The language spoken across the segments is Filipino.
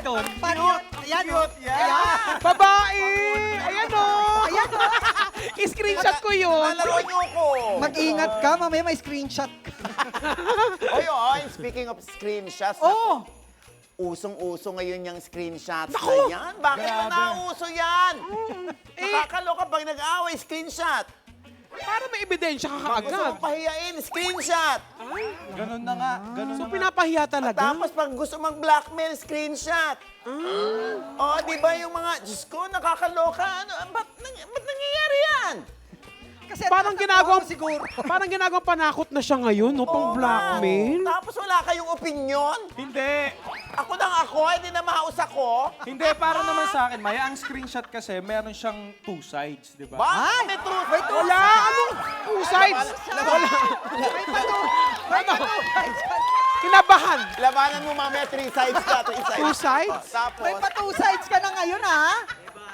doon. Cute! Ayan, cute! Yan! Babae! Ayan o! Ayan, Screenshot ko yun. Lalaroan niyo ko. mag-ingat ka, mamaya may screenshot ka. Oy, speaking of screenshots, Oh! usong-uso ngayon yung screenshots na yan. Bakit ba nauso yan? Nakakaloka pag nag-away, screenshot. Para may ebidensya ka Gusto kaagad. mong pahiyain, screenshot. Ganun na nga. Ganun So na nga. pinapahiya talaga? Tapos pag gusto mag-blackmail, screenshot. Oh, di ba yung mga, Diyos ko, nakakaloka. Ano, ba't nangyayari yan? Kasi Parang natatakot ginagawang ako siguro. Parang ginagawang panakot na siya ngayon, no? Pang blackmail. Tapos wala kayong opinion? Hindi. Ako lang ako, hindi na mahaus ako. Hindi, para naman sa akin, Maya, ang screenshot kasi, meron siyang two sides, di ba? Bakit may truth? Wala! Anong two sides? Kinabahan. Labanan mo mamaya, three sides ka, three sides. Two sides? Tapos, May pa two sides ka na ngayon, ha?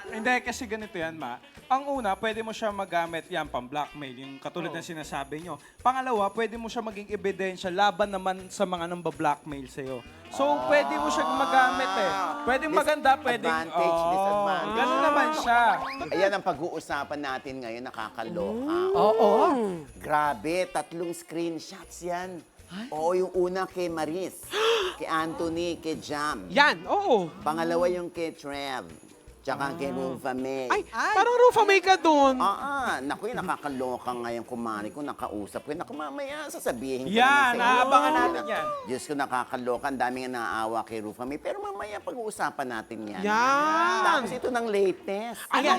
Hindi, kasi ganito yan, Ma. Ang una, pwede mo siya magamit yan pang blackmail, yung katulad ng sinasabi nyo. Pangalawa, pwede mo siya maging ebidensya laban naman sa mga namba-blackmail sa'yo. So, pwede mo siya magamit eh. Pwedeng maganda, pwedeng... Advantage, disadvantage. Ganun naman siya. ayan ang pag-uusapan natin ngayon, nakakaloka. Oo. Grabe, 3 screenshots yan. Oo, yung una kay Maris, kay Anthony, kay Jam. Yan, oo. Pangalawa yung kay Trev, tsaka kay Rufa May. Ay, parang Rufa may ka doon. Naku, yung nakakaloka nga yung kumari ko, nakausap ko. Naku, mamaya sasabihin ko Yan, naman sa inyo. naabangan natin yan. Diyos ko, nakakaloka. Ang dami nga naaawa kay Rufa May. Pero mamaya pag-uusapan natin yan. Yan. Tapos ito ng latest. Ayan.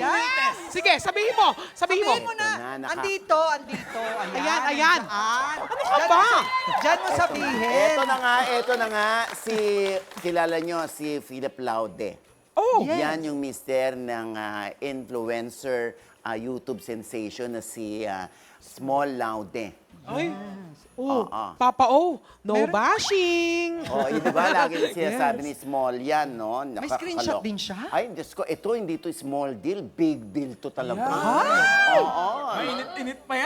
Sige, sabihin mo. Sabihin mo. Sabihin mo na, Ito na, andito. Ayan, ayan. Ano ka ba? Diyan mo sabihin. Ito na nga, kilala nyo, si Philip Laude. Oh, Yes. Yan yung mister ng influencer YouTube sensation na si Small Laude. ay. Oh, Oo. Papa O, no bashing. Oh, di ba? Lagi na sinasabi ni Small yan, no? May screenshot din siya? Ay, Diyos ko, ito hindi to small deal, big deal to talaga. Mainit-init pa yan.